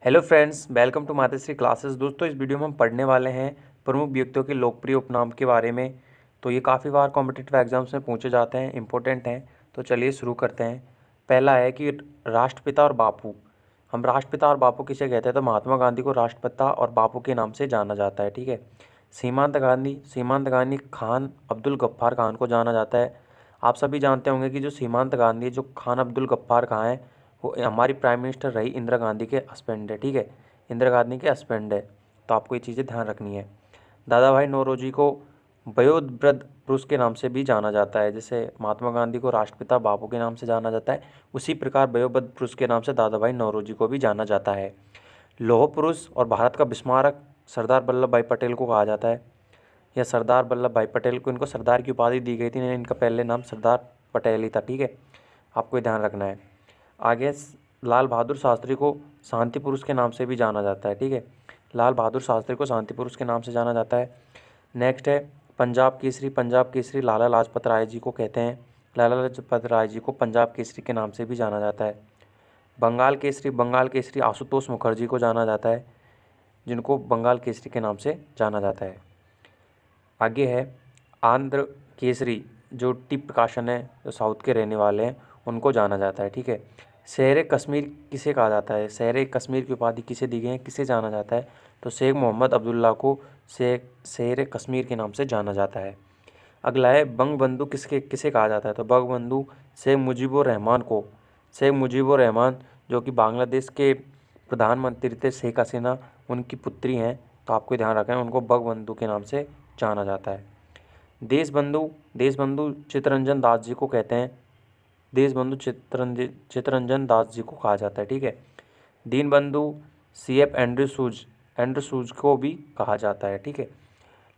Hello friends, welcome to Matashri classes. दोस्तों, इस video में हम पढ़ने वाले हैं प्रमुख व्यक्तियों के लोकप्रिय उपनाम के बारे में। तो ये काफ़ी बार कॉम्पिटिटिव एग्जाम्स में पूछे जाते हैं, इंपॉर्टेंट हैं। तो चलिए शुरू करते हैं। पहला है कि राष्ट्रपिता और बापू। हम राष्ट्रपिता और बापू किसे कहते हैं? तो महात्मा गांधी को राष्ट्रपिता और बापू के नाम से जाना जाता है। ठीक है। सीमांत गांधी खान अब्दुल गफ्फार खान को जाना जाता है। आप सभी जानते होंगे कि जो सीमांत गांधी जो खान अब्दुल गफ्फार खान है, वो हमारी प्राइम मिनिस्टर रही इंदिरा गांधी के हस्बैंड है। ठीक है, इंदिरा गांधी के हस्बैंड है। तो आपको ये चीज़ें ध्यान रखनी है। दादा भाई नौरोजी को वयोवृद्ध पुरुष के नाम से भी जाना जाता है। जैसे महात्मा गांधी को राष्ट्रपिता बापू के नाम से जाना जाता है, उसी प्रकार वयोवृद्ध पुरुष के नाम से दादा भाई नौरोजी को भी जाना जाता है। लौह पुरुष और भारत का विस्मारक सरदार वल्लभ भाई पटेल को कहा जाता है। या सरदार वल्लभ भाई पटेल को, इनको सरदार की उपाधि दी गई थी, नहीं इनका पहले नाम सरदार पटेल ही था। ठीक है, आपको ये ध्यान रखना है। आगे लाल बहादुर शास्त्री को शांति पुरुष के नाम से भी जाना जाता है। ठीक है, लाल बहादुर शास्त्री को शांति पुरुष के नाम से जाना जाता है। नेक्स्ट है पंजाब केसरी। पंजाब केसरी लाला लाजपत राय जी को कहते हैं। लाला लाजपत राय जी को पंजाब केसरी के नाम से भी जाना जाता है। बंगाल केसरी आशुतोष मुखर्जी को जाना जाता है, जिनको बंगाल केसरी के नाम से जाना जाता है। आगे है आंध्र केसरी, जो टी प्रकाशन है, जो साउथ के रहने वाले हैं, उनको जाना जाता है। ठीक है। शहर कश्मीर किसे कहा जाता है? शहर कश्मीर की उपाधि किसे दी गई है, किसे जाना जाता है? तो शेख मोहम्मद अब्दुल्ला को शहर कश्मीर के नाम से जाना जाता है। अगला है बंगबंधु किसके किसे कहा जाता है? तो बंगबंधु शेख मुजीबुर रहमान को, शेख मुजीबुर रहमान जो कि बांग्लादेश के प्रधानमंत्री थे, शेख हसीना उनकी पुत्री हैं। तो आपको ध्यान रखना है, उनको बंगबंधु के नाम से जाना जाता है। देशबंधु चित्तरंजन दास जी को कहते हैं। देशबंधु चित्तरंजन दास जी को कहा जाता है। ठीक है। दीनबंधु CF एंड्रयू सूज को भी कहा जाता है। ठीक है।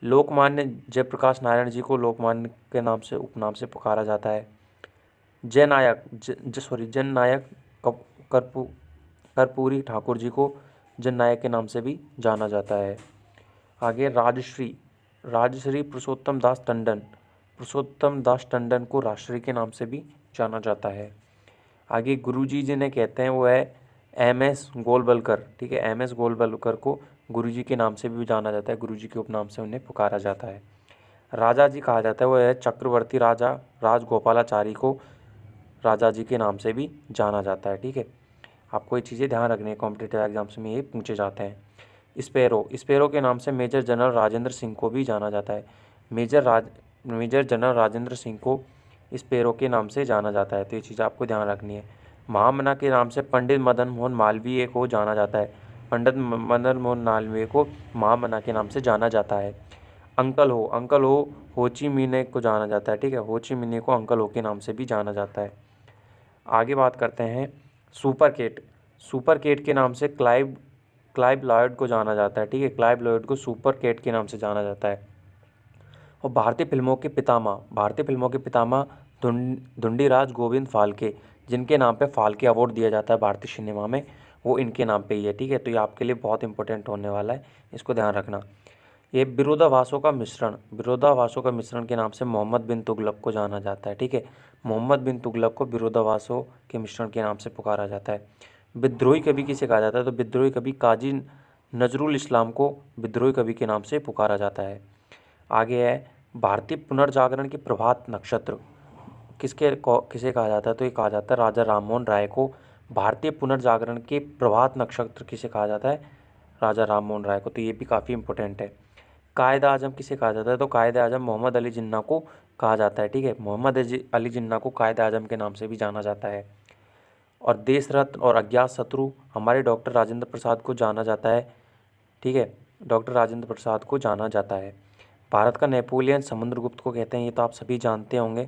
लोकमान्य जयप्रकाश नारायण जी को लोकमान्य के नाम से, उपनाम से पुकारा जाता है। जननायक कर्पूरी ठाकुर जी को जननायक के नाम से भी जाना जाता है। आगे राजश्री पुरुषोत्तम दास टंडन को राजश्री के नाम से भी जाना जाता है। आगे गुरुजी जिन्हें कहते हैं वो है MS गोलवलकर। ठीक है, MS गोलवलकर को गुरुजी के नाम से भी जाना जाता है, गुरुजी के उपनाम से उन्हें पुकारा जाता है। राजा जी कहा जाता है, वो है चक्रवर्ती राजा राजगोपालाचारी को राजा जी के नाम से भी जाना जाता है। ठीक है, आपको ये चीज़ें ध्यान रखनी है, कॉम्पिटिटिव एग्जाम्स में ये पूछे जाते हैं। स्पेरो के नाम से मेजर जनरल राजेंद्र सिंह को भी जाना जाता है। मेजर जनरल राजेंद्र सिंह को स्पेरो के नाम से जाना जाता है। तो ये चीज़ आपको ध्यान रखनी है। महामना के नाम से पंडित मदन मोहन मालवीय को जाना जाता है। पंडित मदन मोहन मालवीय को महामना के नाम से जाना जाता है। अंकल हो होची मिन्ह को जाना जाता है। ठीक है, होची मिन्ह को अंकल हो के नाम से भी जाना जाता है। आगे बात करते हैं सुपर केट के नाम से क्लाइव लॉयड को जाना जाता है। ठीक है, क्लाइव लॉयड को सुपर केट के नाम से जाना जाता है। और भारतीय फिल्मों के पितामह धुंडीराज गोविंद फाल्के, जिनके नाम पे फाल्के अवार्ड दिया जाता है भारतीय सिनेमा में, वो इनके नाम पे ही है। ठीक है, तो ये आपके लिए बहुत इंपॉर्टेंट होने वाला है, इसको ध्यान रखना। ये विरोधाभासों का मिश्रण के नाम से मोहम्मद बिन तुगलक को जाना जाता है। ठीक है, मोहम्मद बिन तुगलक को विरोधाभासों के मिश्रण के नाम से पुकारा जाता है। विद्रोही कवि किसे कहा जाता है? तो विद्रोही कवि काजी नजरुल इस्लाम को विद्रोही कवि के नाम से पुकारा जाता है। आगे है भारतीय पुनर्जागरण के प्रभात नक्षत्र किसे कहा जाता है? तो ये कहा जाता है राजा राममोहन राय को। भारतीय पुनर्जागरण के प्रभात नक्षत्र किसे कहा जाता है? राजा राममोहन राय को। तो ये भी काफ़ी इंपॉर्टेंट है। कायद आजम किसे कहा जाता है? तो कायद आजम मोहम्मद अली जिन्ना को कहा जाता है। ठीक है, मोहम्मद अली जिन्ना को कायद आजम के नाम से भी जाना जाता है। और देश रत्न और अज्ञात शत्रु हमारे डॉक्टर राजेंद्र प्रसाद को जाना जाता है। ठीक है, डॉक्टर राजेंद्र प्रसाद को जाना जाता है। भारत का नेपोलियन समुद्रगुप्त को कहते हैं, ये तो आप सभी जानते होंगे।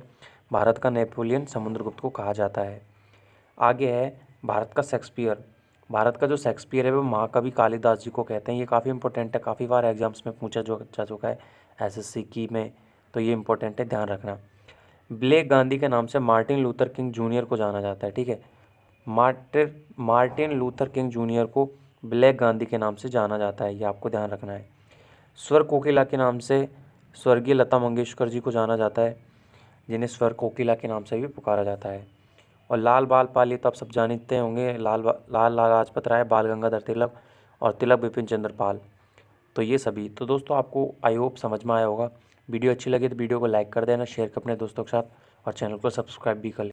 भारत का नेपोलियन समुद्रगुप्त को कहा जाता है। आगे है भारत का जो शेक्सपियर है वो महाकवि कालिदास जी को कहते हैं। ये काफ़ी इंपॉर्टेंट है, काफ़ी बार एग्जाम्स में पूछा जा चुका है SSC की में, तो ये इंपॉर्टेंट है, ध्यान रखना। ब्लेक गांधी के नाम से मार्टिन लूथर किंग जूनियर को जाना जाता है। ठीक है, मार्टिन लूथर किंग जूनियर को ब्लैक गांधी के नाम से जाना जाता है, ये आपको ध्यान रखना है। स्वर कोकिला के नाम से स्वर्गीय लता मंगेशकर जी को जाना जाता है, जिन्हें स्वर कोकिला के नाम से भी पुकारा जाता है। और लाल बाल पाल ये तो आप सब जानते होंगे, लाल लाजपत राय, बाल गंगाधर तिलक और तिलक बिपिन चंद्र पाल। तो ये सभी तो दोस्तों आपको आई होप समझ में आया होगा। वीडियो अच्छी लगी तो वीडियो को लाइक कर देना, शेयर कर अपने दोस्तों के साथ और चैनल को सब्सक्राइब भी कर लें।